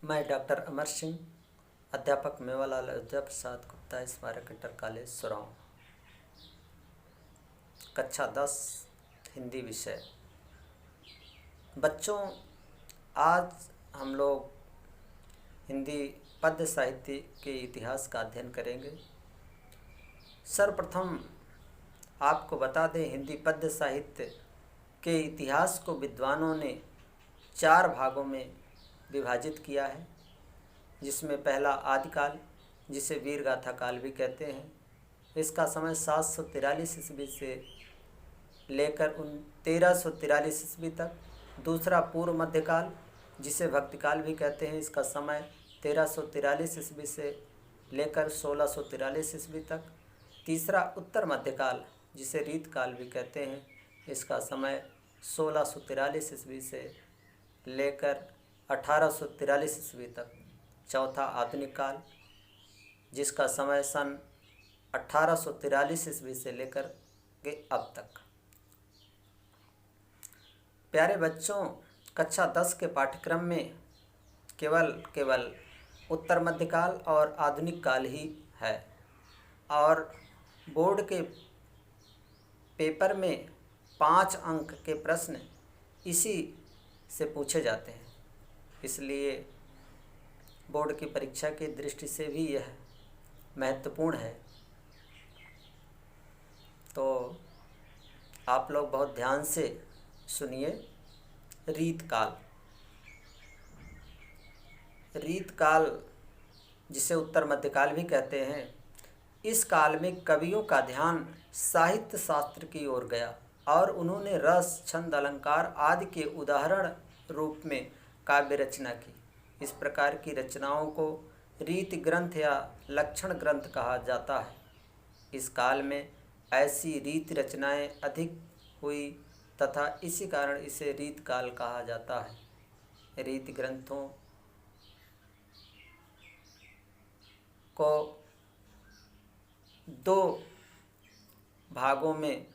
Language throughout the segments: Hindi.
मैं डॉक्टर अमर सिंह, अध्यापक मेवालाल अयोध्या प्रसाद गुप्ता स्मारक इंटर कॉलेज सुराव, कक्षा 10 हिंदी विषय। बच्चों, आज हम लोग हिंदी पद्य साहित्य के इतिहास का अध्ययन करेंगे। सर्वप्रथम आपको बता दें, हिंदी पद्य साहित्य के इतिहास को विद्वानों ने 4 भागों में विभाजित किया है, जिसमें पहला आदिकाल, जिसे वीरगाथा काल भी कहते हैं। इसका समय 743 ईस्वी से लेकर 1343 ईस्वी तक। दूसरा पूर्व मध्यकाल, जिसे भक्तिकाल भी कहते हैं। इसका समय 1343 ईस्वी से लेकर 1643 ईस्वी तक। तीसरा उत्तर मध्यकाल, जिसे रीतकाल भी कहते हैं। इसका समय 1643 ईस्वी से लेकर 1843 ईस्वी तक। चौथा आधुनिक काल, जिसका समय सन 1843 ईस्वी से लेकर के अब तक। प्यारे बच्चों, कक्षा 10 के पाठ्यक्रम में केवल उत्तर मध्यकाल और आधुनिक काल ही है, और बोर्ड के पेपर में 5 अंक के प्रश्न इसी से पूछे जाते हैं। इसलिए बोर्ड की परीक्षा की दृष्टि से भी यह महत्वपूर्ण है। तो आप लोग बहुत ध्यान से सुनिए। रीतकाल, जिसे उत्तर मध्यकाल भी कहते हैं, इस काल में कवियों का ध्यान साहित्य शास्त्र की ओर गया और उन्होंने रस, छंद, अलंकार आदि के उदाहरण रूप में काव्य रचना की। इस प्रकार की रचनाओं को रीति ग्रंथ या लक्षण ग्रंथ कहा जाता है। इस काल में ऐसी रीति रचनाएं अधिक हुई तथा इसी कारण इसे रीतकाल कहा जाता है। रीति ग्रंथों को 2 भागों में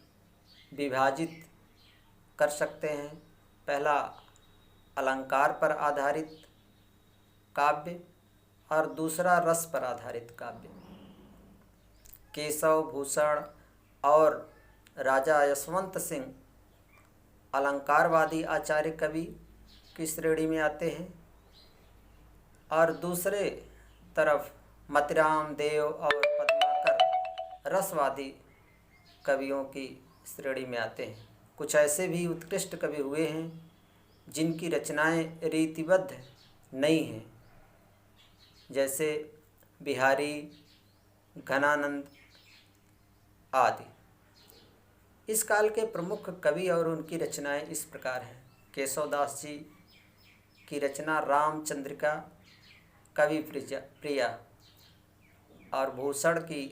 विभाजित कर सकते हैं। पहला अलंकार पर आधारित काव्य और दूसरा रस पर आधारित काव्य। केशव भूषण और राजा यशवंत सिंह अलंकारवादी आचार्य कवि की श्रेणी में आते हैं, और दूसरे तरफ मतिराम देव और पद्माकर रसवादी कवियों की श्रेणी में आते हैं। कुछ ऐसे भी उत्कृष्ट कवि हुए हैं जिनकी रचनाएं रीतिबद्ध नहीं हैं, जैसे बिहारी, घनानंद आदि। इस काल के प्रमुख कवि और उनकी रचनाएं इस प्रकार हैं। केशवदास जी की रचना रामचंद्रिका कवि प्रिया, और भूषण की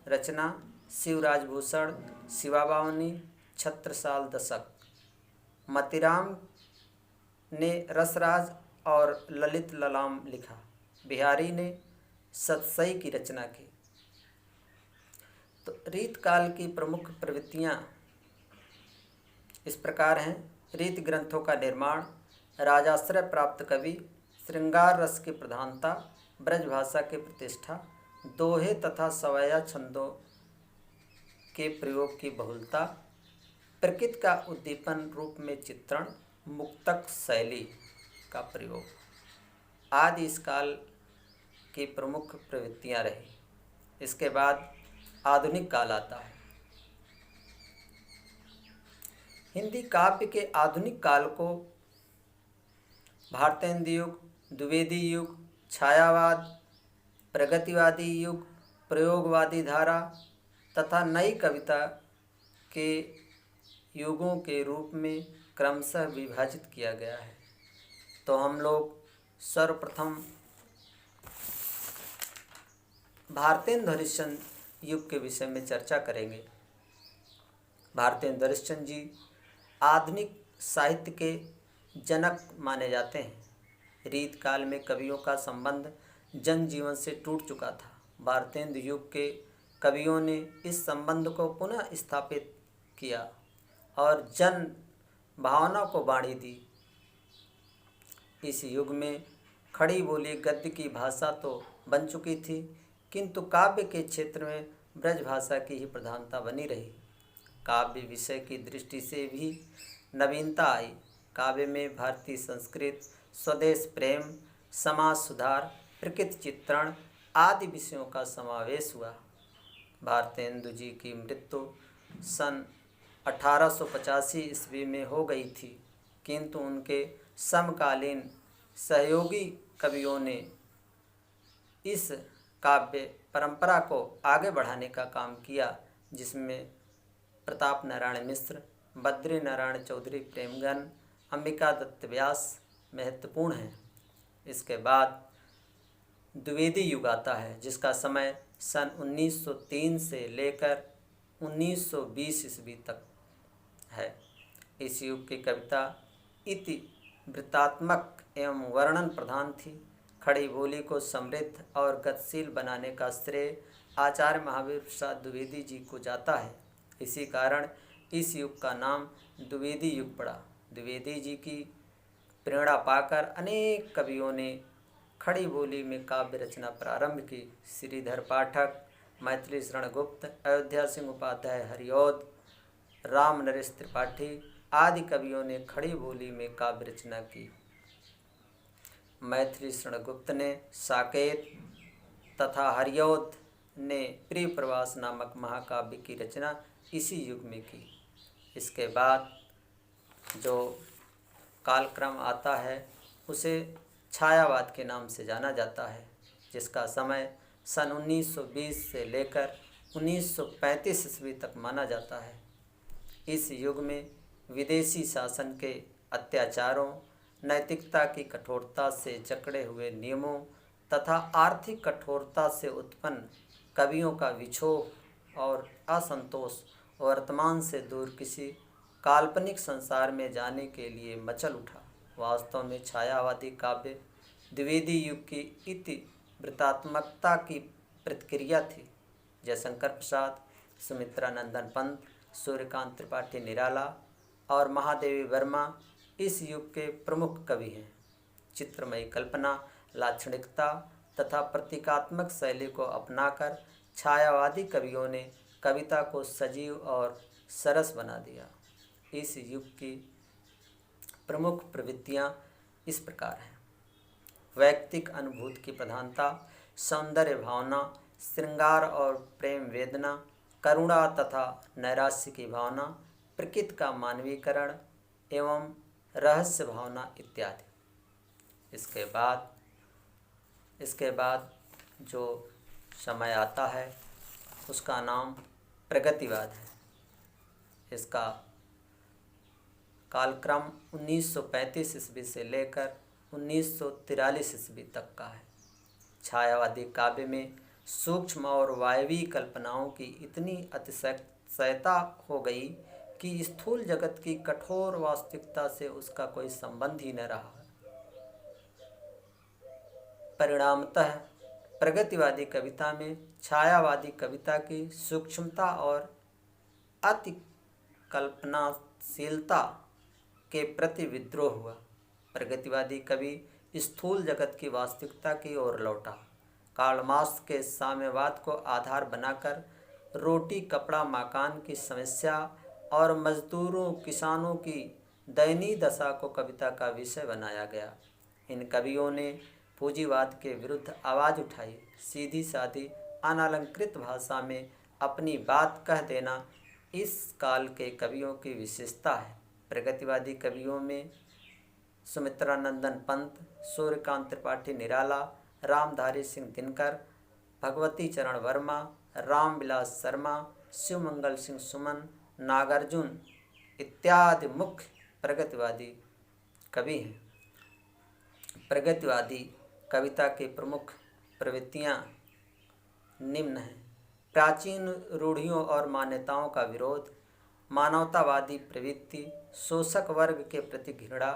रचना शिवराज भूषण, शिवाबावनी, छत्रसाल दशक। मतिराम ने रसराज और ललित ललाम लिखा। बिहारी ने सतसई की रचना की। तो रीतकाल की प्रमुख प्रवृत्तियाँ इस प्रकार हैं। रीत ग्रंथों का निर्माण, राजाश्रय प्राप्त कवि, श्रृंगार रस की प्रधानता, ब्रजभाषा की प्रतिष्ठा, दोहे तथा सवैया छंदों के प्रयोग की बहुलता, प्रकृति का उद्दीपन रूप में चित्रण, मुक्तक शैली का प्रयोग आदि इस काल की प्रमुख प्रवृत्तियाँ रही। इसके बाद आधुनिक काल आता है। हिंदी काव्य के आधुनिक काल को भारतेंदु युग, द्विवेदी युग, छायावाद, प्रगतिवादी युग, प्रयोगवादी धारा तथा नई कविता के युगों के रूप में क्रमशः विभाजित किया गया है। तो हम लोग सर्वप्रथम भारतेंदु हरिश्चंद्र युग के विषय में चर्चा करेंगे। भारतेंदु हरिश्चंद्र जी आधुनिक साहित्य के जनक माने जाते हैं। रीतकाल में कवियों का संबंध जनजीवन से टूट चुका था। भारतेंदु युग के कवियों ने इस संबंध को पुनः स्थापित किया और जन भावना को वाणी दी। इस युग में खड़ी बोली गद्य की भाषा तो बन चुकी थी, किंतु काव्य के क्षेत्र में ब्रज भाषा की ही प्रधानता बनी रही। काव्य विषय की दृष्टि से भी नवीनता आई। काव्य में भारतीय संस्कृत, स्वदेश प्रेम, समाज सुधार, प्रकृति चित्रण आदि विषयों का समावेश हुआ। भारतेंदु जी की मृत्यु सन 1885 ईस्वी में हो गई थी, किंतु उनके समकालीन सहयोगी कवियों ने इस काव्य परंपरा को आगे बढ़ाने का काम किया, जिसमें प्रताप नारायण मिश्र, बद्री नारायण चौधरी प्रेमगन, अंबिका दत्त व्यास महत्वपूर्ण हैं। इसके बाद द्विवेदी युग आता है, जिसका समय सन 1903 से लेकर 1920 ईस्वी तक है। इस युग की कविता इतिवृत्तात्मक एवं वर्णन प्रधान थी। खड़ी बोली को समृद्ध और गतिशील बनाने का श्रेय आचार्य महावीर प्रसाद द्विवेदी जी को जाता है। इसी कारण इस युग का नाम द्विवेदी युग पड़ा। द्विवेदी जी की प्रेरणा पाकर अनेक कवियों ने खड़ी बोली में काव्य रचना प्रारंभ की। श्रीधर पाठक, मैथिली शरण गुप्त, अयोध्या सिंह उपाध्याय हरिऔध, राम नरेश त्रिपाठी आदि कवियों ने खड़ी बोली में काव्य रचना की। मैथिली शरण गुप्त ने साकेत तथा हरिऔध ने प्रिय प्रवास नामक महाकाव्य की रचना इसी युग में की। इसके बाद जो कालक्रम आता है उसे छायावाद के नाम से जाना जाता है, जिसका समय सन 1920 से लेकर 1935 ईस्वी तक माना जाता है। इस युग में विदेशी शासन के अत्याचारों, नैतिकता की कठोरता से जकड़े हुए नियमों तथा आर्थिक कठोरता से उत्पन्न कवियों का विक्षोभ और असंतोष वर्तमान से दूर किसी काल्पनिक संसार में जाने के लिए मचल उठा। वास्तव में छायावादी काव्य द्विवेदी युग की इतिवृत्तात्मकता की प्रतिक्रिया थी। जयशंकर प्रसाद, सुमित्रा नंदन पंत, सूर्यकांत त्रिपाठी निराला और महादेवी वर्मा इस युग के प्रमुख कवि हैं। चित्रमयी कल्पना, लाक्षणिकता तथा प्रतीकात्मक शैली को अपनाकर छायावादी कवियों ने कविता को सजीव और सरस बना दिया। इस युग की प्रमुख प्रवृत्तियाँ इस प्रकार हैं। वैयक्तिक अनुभूति की प्रधानता, सौंदर्य भावना, श्रृंगार और प्रेम वेदना, करुणा तथा नैराश्य की भावना, प्रकृति का मानवीकरण एवं रहस्य भावना इत्यादि। इसके बाद जो समय आता है उसका नाम प्रगतिवाद है। इसका कालक्रम 1935 ईस्वी से लेकर 1943 ईस्वी तक का है। छायावादी काव्य में सूक्ष्म और वायवीय कल्पनाओं की इतनी अतिशयता हो गई कि स्थूल जगत की कठोर वास्तविकता से उसका कोई संबंध ही न रहा। परिणामतः प्रगतिवादी कविता में छायावादी कविता की सूक्ष्मता और अति कल्पनाशीलता के प्रति विद्रोह हुआ। प्रगतिवादी कवि स्थूल जगत की वास्तविकता की ओर लौटा। कार्ल मार्क्स के साम्यवाद को आधार बनाकर रोटी कपड़ा मकान की समस्या और मजदूरों किसानों की दयनीय दशा को कविता का विषय बनाया गया। इन कवियों ने पूंजीवाद के विरुद्ध आवाज़ उठाई। सीधी सादी अनालंकृत भाषा में अपनी बात कह देना इस काल के कवियों की विशेषता है। प्रगतिवादी कवियों में सुमित्रा नंदन पंत, सूर्यकांत त्रिपाठी निराला, रामधारी सिंह दिनकर, भगवती चरण वर्मा, रामविलास शर्मा, शिवमंगल सिंह सुमन, नागार्जुन इत्यादि मुख्य प्रगतिवादी कवि हैं। प्रगतिवादी कविता की प्रमुख प्रवृत्तियाँ निम्न हैं। प्राचीन रूढ़ियों और मान्यताओं का विरोध, मानवतावादी प्रवृत्ति, शोषक वर्ग के प्रति घृणा,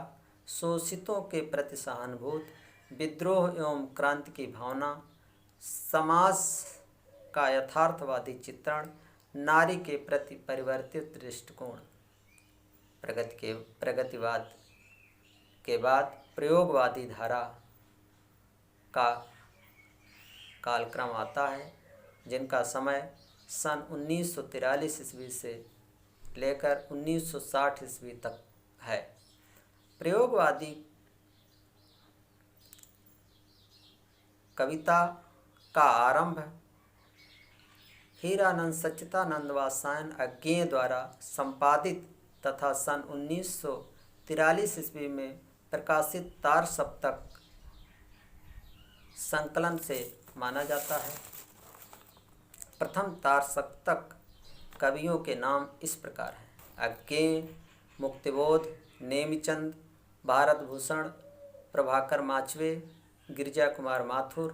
शोषितों के प्रति सहानुभूति, विद्रोह एवं क्रांति की भावना, समाज का यथार्थवादी चित्रण, नारी के प्रति परिवर्तित दृष्टिकोण। प्रगतिवाद के बाद प्रयोगवादी धारा का कालक्रम आता है, जिनका समय सन 1943 ईस्वी से लेकर 1960 ईस्वी तक है। प्रयोगवादी कविता का आरंभ हीरानंद सच्चिदानंद वात्स्यायन अज्ञेय द्वारा संपादित तथा सन 1943 ईस्वी में प्रकाशित तार सप्तक संकलन से माना जाता है। प्रथम तार सप्तक कवियों के नाम इस प्रकार हैं: अज्ञेय, मुक्तिबोध, नेमिचंद, भारत भूषण, प्रभाकर माचवे, गिरिजा कुमार माथुर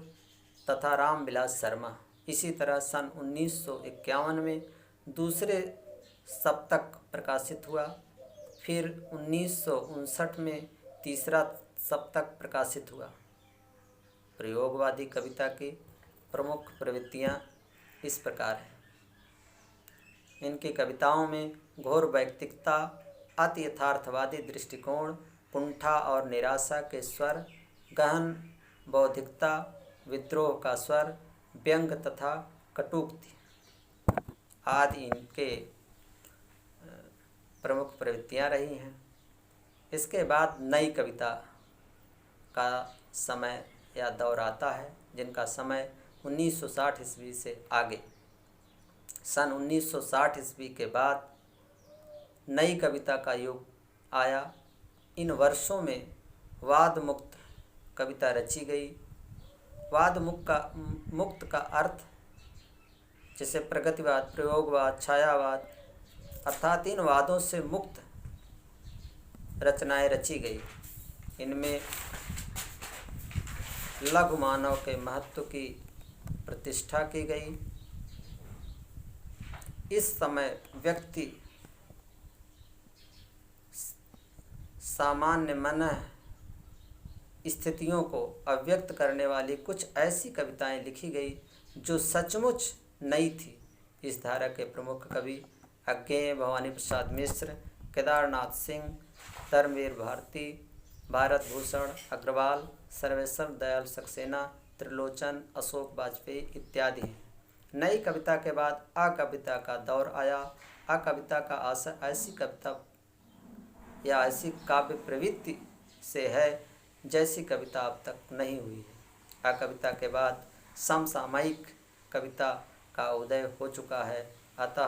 तथा रामविलास शर्मा। इसी तरह सन 1951 में दूसरे सप्तक प्रकाशित हुआ। फिर 1959 में तीसरा सप्तक प्रकाशित हुआ। प्रयोगवादी कविता की प्रमुख प्रवृत्तियाँ इस प्रकार हैं। इनकी कविताओं में घोर वैयक्तिकता, अति यथार्थवादी दृष्टिकोण, कुंठा और निराशा के स्वर, गहन बौद्धिकता, विद्रोह का स्वर, व्यंग तथा कटूक्ति आदि इनके प्रमुख प्रवृत्तियाँ रही हैं। इसके बाद नई कविता का समय या दौर आता है, जिनका समय 1960 ईस्वी से आगे। सन 1960 ईस्वी के बाद नई कविता का युग आया। इन वर्षों में वाद मुक्त कविता रची गई। वाद मुक्त का अर्थ जैसे प्रगतिवाद, प्रयोगवाद, छायावाद अर्थात इन वादों से मुक्त रचनाएं रची गई। इनमें लघु मानव के महत्व की प्रतिष्ठा की गई। इस समय व्यक्ति सामान्य मन स्थितियों को अव्यक्त करने वाली कुछ ऐसी कविताएं लिखी गई जो सचमुच नई थी। इस धारा के प्रमुख कवि अज्ञेय, भवानी प्रसाद मिश्र, केदारनाथ सिंह, धर्मवीर भारती, भारत भूषण अग्रवाल, सर्वेश्वर दयाल सक्सेना, त्रिलोचन, अशोक वाजपेयी इत्यादि हैं। नई कविता के बाद अकविता का दौर आया। अकविता का आशय ऐसी कविता या ऐसी काव्य प्रवृत्ति से है जैसी कविता अब तक नहीं हुई है। अकविता के बाद समसामयिक कविता का उदय हो चुका है। अतः